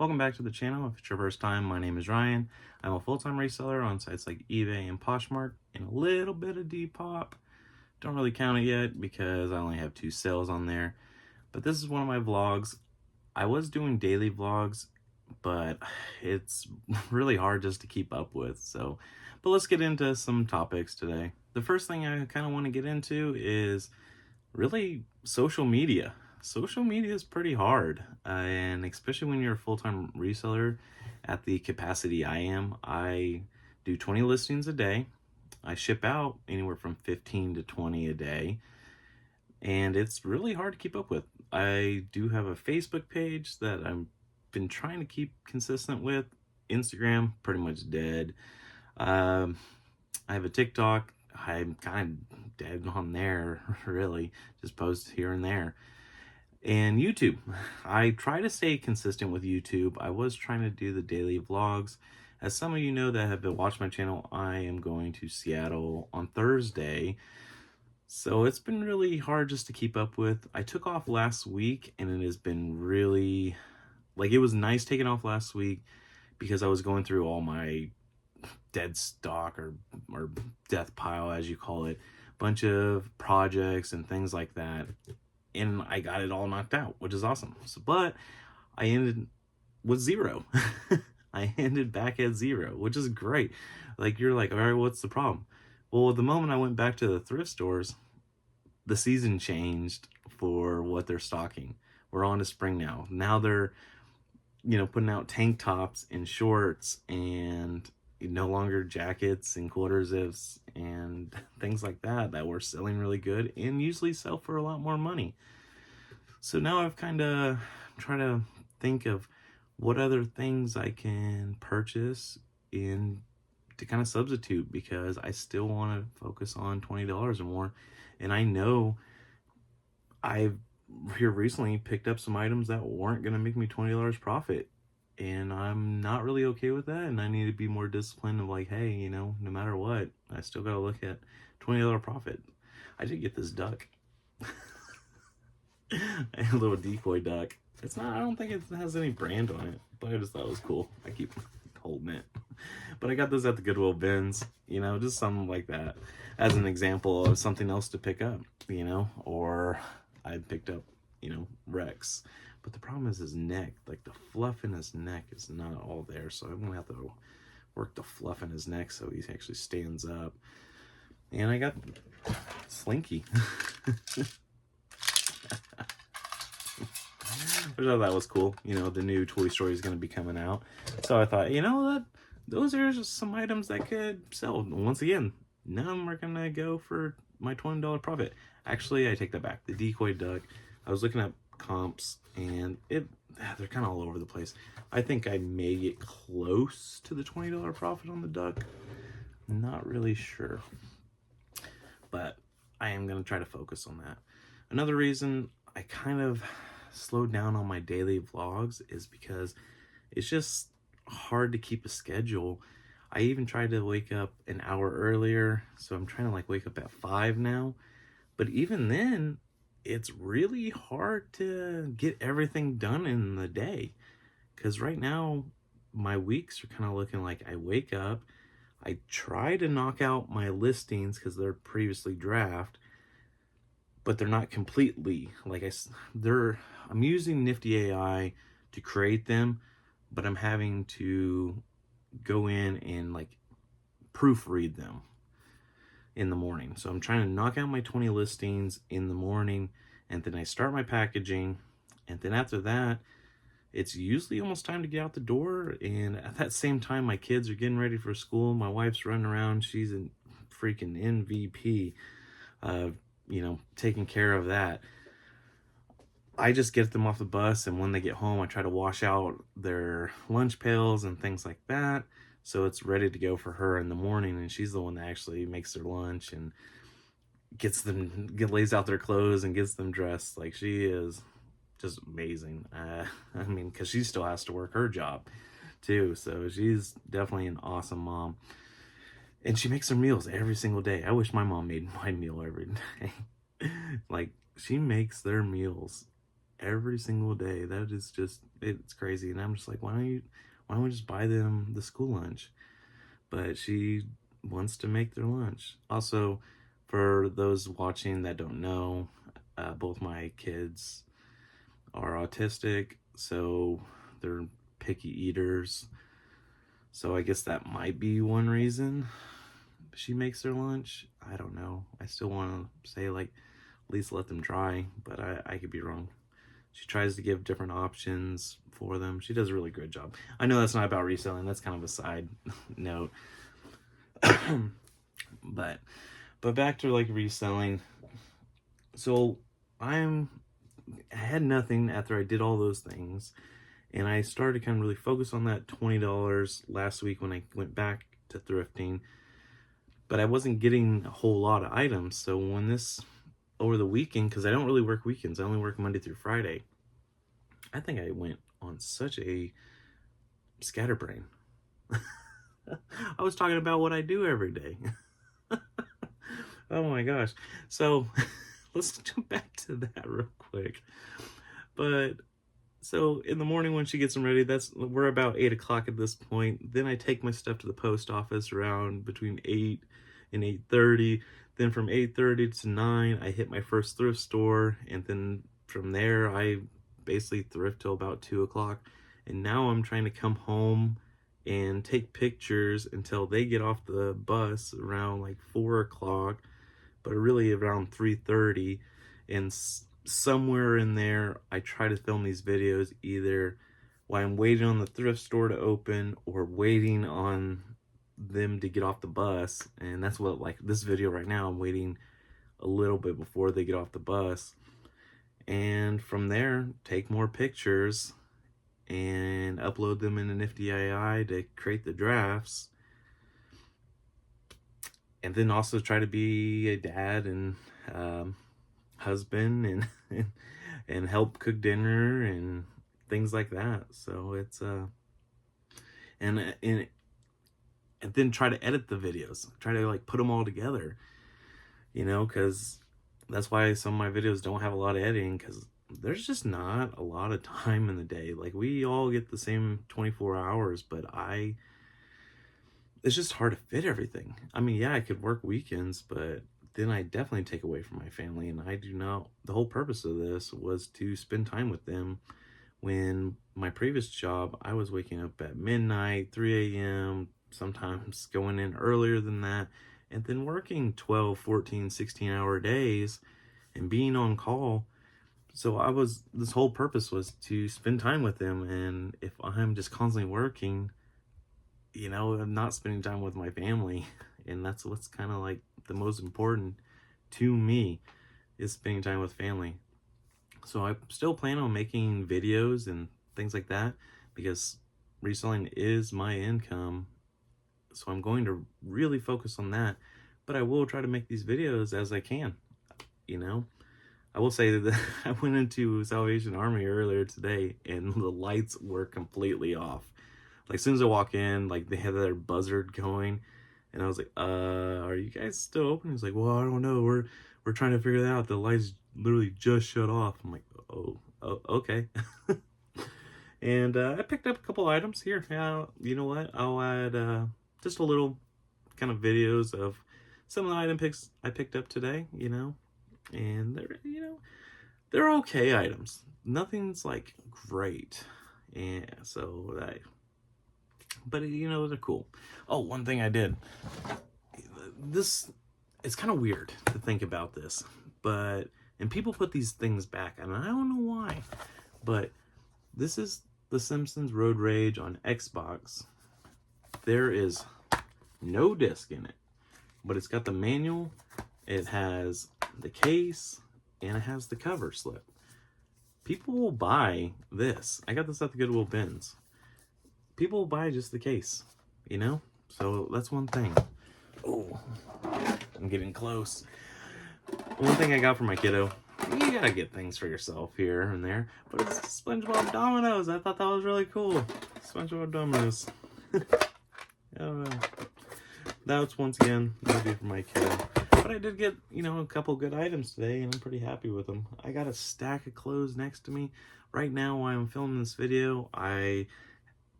Welcome back to the channel. If it's your first time, my name is Ryan. I'm a full-time reseller on sites like eBay and Poshmark and a little bit of Depop. Don't really count it yet because I only have 2 sales on there. But this is one of my vlogs. I was doing daily vlogs, but it's really hard just to keep up with. But let's get into some topics today. The first thing I kind of want to get into is really social media. Social media is pretty hard, and especially when you're a full-time reseller at the capacity I am. I do 20 listings a day. I ship out anywhere from 15 to 20 a day, and it's really hard to keep up with. I do have a Facebook page that I've been trying to keep consistent with. Instagram, pretty much dead. I have a TikTok. I'm kind of dead on there, really. Just post here and there. And YouTube. I try to stay consistent with YouTube. I was trying to do the daily vlogs. As some of you know that have been watching my channel, I am going to Seattle on Thursday. So it's been really hard just to keep up with. I took off last week and it has been really, it was nice taking off last week because I was going through all my dead stock or death pile, as you call it, bunch of projects and things like that. And I got it all knocked out, which is awesome. But I ended with 0. I ended back at 0, which is great. You're like, all right, what's the problem? Well, the moment I went back to the thrift stores, the season changed for what they're stocking. We're on to spring now. Now they're, putting out tank tops and shorts and no longer jackets and quarter zips and things like that were selling really good and usually sell for a lot more money. So now I've kind of tried to think of what other things I can purchase in to kind of substitute, because I still want to focus on $20 or more. And I know I've here recently picked up some items that weren't going to make me $20 profit. And I'm not really okay with that, and I need to be more disciplined of hey, no matter what, I still gotta look at $20 profit. I did get this duck. A little decoy duck. It's not, I don't think it has any brand on it, but I just thought it was cool. I keep holding it. But I got this at the Goodwill bins, just something like that as an example of something else to pick up, or I picked up, Rex. But the problem is his neck, the fluff in his neck is not all there. So I'm going to have to work the fluff in his neck so he actually stands up. And I got Slinky. Which I thought was cool. The new Toy Story is going to be coming out. So I thought, those are just some items that could sell. Once again, none of them are going to go for my $20 profit. Actually, I take that back. The decoy duck, I was looking at comps and they're kind of all over the place. I think I may get close to the $20 profit on the duck. Not really sure, but I am going to try to focus on that. Another reason I kind of slowed down on my daily vlogs is because it's just hard to keep a schedule. I even tried to wake up an hour earlier, so I'm trying to wake up at 5 now. But even then, it's really hard to get everything done in the day, because right now my weeks are kind of looking like I wake up, I try to knock out my listings because they're previously draft, but they're not completely I'm using Nifty AI to create them, but I'm having to go in and proofread them in the morning. So I'm trying to knock out my 20 listings in the morning, and then I start my packaging, and then after that it's usually almost time to get out the door. And at that same time, my kids are getting ready for school. My wife's running around. She's a freaking MVP, taking care of that. I just get them off the bus, and when they get home, I try to wash out their lunch pails and things like that, so it's ready to go for her in the morning. And she's the one that actually makes their lunch and lays out their clothes and gets them dressed. She is just amazing. Because she still has to work her job too, so she's definitely an awesome mom. And she makes her meals every single day. I wish my mom made my meal every day. She makes their meals every single day. That is just, it's crazy. And I'm just like, why don't we just buy them the school lunch? But she wants to make their lunch. Also, for those watching that don't know, both my kids are autistic, so they're picky eaters. So I guess that might be one reason she makes their lunch. I don't know. I still want to say, like, at least let them try, but I could be wrong. She tries to give different options for them. She does a really good job. I know that's not about reselling. That's kind of a side note. but back to like reselling. So I had nothing after I did all those things, and I started to kind of really focus on that $20 last week when I went back to thrifting. But I wasn't getting a whole lot of items. So when this, over the weekend, because I don't really work weekends, I only work Monday through Friday, I think I went on such a scatterbrain. I was talking about what I do every day. Oh my gosh. So let's jump back to that real quick. But so in the morning when she gets them ready, we're about 8 o'clock at this point. Then I take my stuff to the post office around between 8 and 8:30. Then from 8:30 to 9, I hit my first thrift store. And then from there, I basically thrift till about 2 o'clock. And now I'm trying to come home and take pictures until they get off the bus around like 4 o'clock, but really around 3:30. And somewhere in there, I try to film these videos either while I'm waiting on the thrift store to open or waiting on them to get off the bus. And that's what, like this video right now, I'm waiting a little bit before they get off the bus. And from there, take more pictures and upload them in a nifty AI to create the drafts. And then also try to be a dad and husband and help cook dinner and things like that. So it's and then try to edit the videos, try to like put them all together, because that's why some of my videos don't have a lot of editing, because there's just not a lot of time in the day. Like we all get the same 24 hours, but it's just hard to fit everything. I mean, yeah, I could work weekends, but then I definitely take away from my family, and I do not. The whole purpose of this was to spend time with them. When my previous job, I was waking up at midnight, 3 a.m., sometimes going in earlier than that, and then working 12, 14, 16-hour days and being on call. So this whole purpose was to spend time with them, and if I'm just constantly working, I'm not spending time with my family, and that's what's kind of like the most important to me, is spending time with family. So I still plan on making videos and things like that, because reselling is my income. So I'm going to really focus on that, but I will try to make these videos as I can. I will say that I went into Salvation Army earlier today and the lights were completely off. Like as soon as I walk in, like they had their buzzard going, and I was like, are you guys still open? He's like, well, I don't know. We're trying to figure that out. The lights literally just shut off. I'm like, oh okay. And I picked up a couple items here. You know what? I'll add just a little kind of videos of some of the item picks I picked up today, and they're okay items. Nothing's like great. And so but they're cool. Oh, one thing I did. It's kind of weird to think about this, and people put these things back, and I don't know why, but this is The Simpsons Road Rage on Xbox. There is no disc in it, but it's got the manual, it has the case, and it has the cover slip. People will buy this. I got this at the Goodwill bins. People will buy just the case, So that's one thing. Oh, I'm getting close. One thing I got for my kiddo. You gotta get things for yourself here and there. But it's SpongeBob Dominoes. I thought that was really cool. SpongeBob Dominoes. That's once again, that'll be for my kiddo. But I did get, a couple good items today, and I'm pretty happy with them. I got a stack of clothes next to me. Right now, while I'm filming this video, I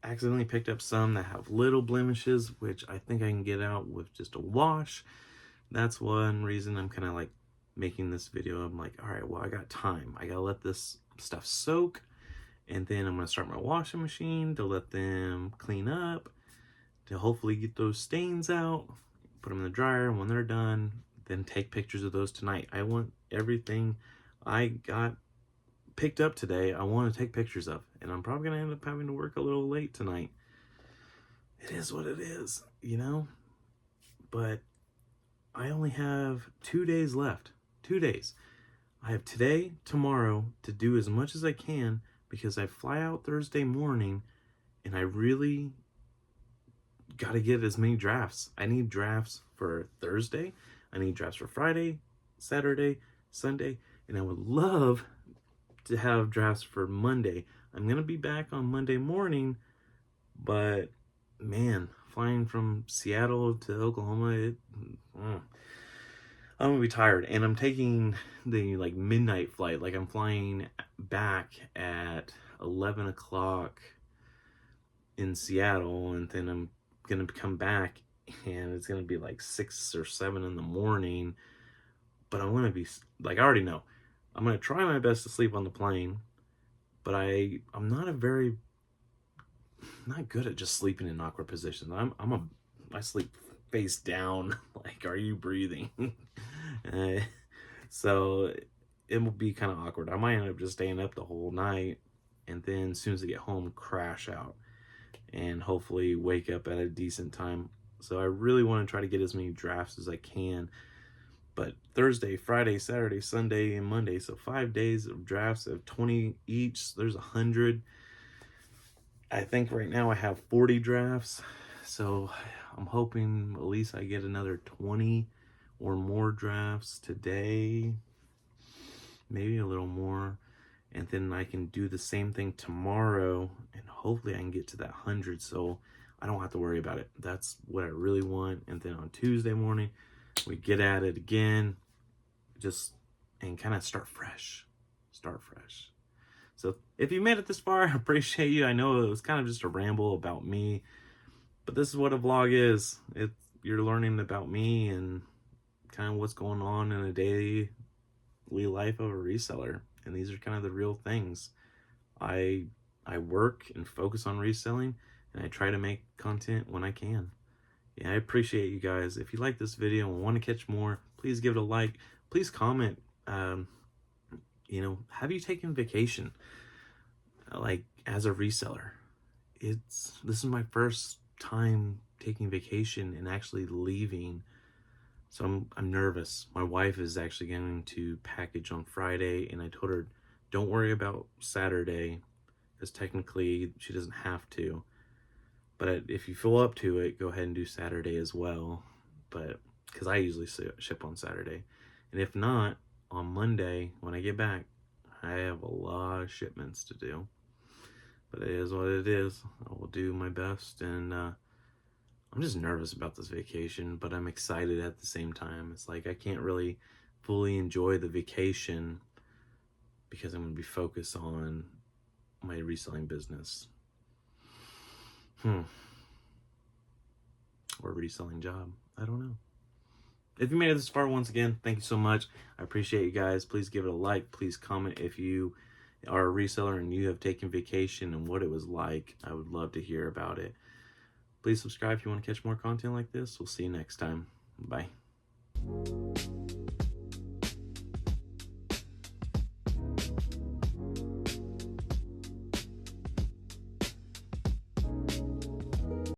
accidentally picked up some that have little blemishes, which I think I can get out with just a wash. That's one reason I'm kind of like making this video. I'm like, all right, well, I got time. I gotta let this stuff soak, and then I'm gonna start my washing machine to let them clean up, to hopefully get those stains out, put them in the dryer, and when they're done, then take pictures of those tonight. I want everything I got picked up today, I want to take pictures of, and I'm probably gonna end up having to work a little late tonight. It is what it is, but I only have 2 days left. 2 days. I have today, tomorrow to do as much as I can, because I fly out Thursday morning, and I really got to get as many drafts. I need drafts for Thursday, I need drafts for Friday, Saturday, Sunday, and I would love to have drafts for Monday. I'm going to be back on Monday morning, but man, flying from Seattle to Oklahoma, I'm going to be tired, and I'm taking the midnight flight. I'm flying back at 11 o'clock in Seattle, and then I'm going to come back, and it's going to be 6 or 7 in the morning, but I'm going to be, I already know, I'm going to try my best to sleep on the plane, but I'm not good at just sleeping in awkward positions. I sleep face down. Are you breathing? So it will be kind of awkward. I might end up just staying up the whole night, and then as soon as I get home, crash out, and hopefully wake up at a decent time. So I really want to try to get as many drafts as I can. But Thursday, Friday, Saturday, Sunday, and Monday, so 5 days of drafts of 20 each. There's 100. I think right now I have 40 drafts, so I'm hoping at least I get another 20 or more drafts today, maybe a little more, and then I can do the same thing tomorrow, and hopefully I can get to that 100, so I don't have to worry about it. That's what I really want. And then on Tuesday morning, we get at it again, and kind of start fresh. So if you made it this far, I appreciate you. I know it was kind of just a ramble about me, but this is what a vlog is. You're learning about me and kind of what's going on in a daily life of a reseller. And these are kind of the real things. I work and focus on reselling, and I try to make content when I can. Yeah, I appreciate you guys. If you like this video and want to catch more, please give it a like. Please comment. Have you taken vacation? As a reseller, this is my first time taking vacation and actually leaving, so I'm nervous. My wife is actually going to package on Friday, and I told her don't worry about Saturday, because technically she doesn't have to. But if you feel up to it, go ahead and do Saturday as well. But because I usually ship on Saturday. And if not, on Monday, when I get back, I have a lot of shipments to do. But it is what it is. I will do my best. And I'm just nervous about this vacation, but I'm excited at the same time. It's I can't really fully enjoy the vacation because I'm going to be focused on my reselling business. Or reselling job. I don't know. If you made it this far, once again, thank you so much. I appreciate you guys. Please give it a like. Please comment if you are a reseller and you have taken vacation and what it was like. I would love to hear about it. Please subscribe if you want to catch more content like this. We'll see you next time. Bye.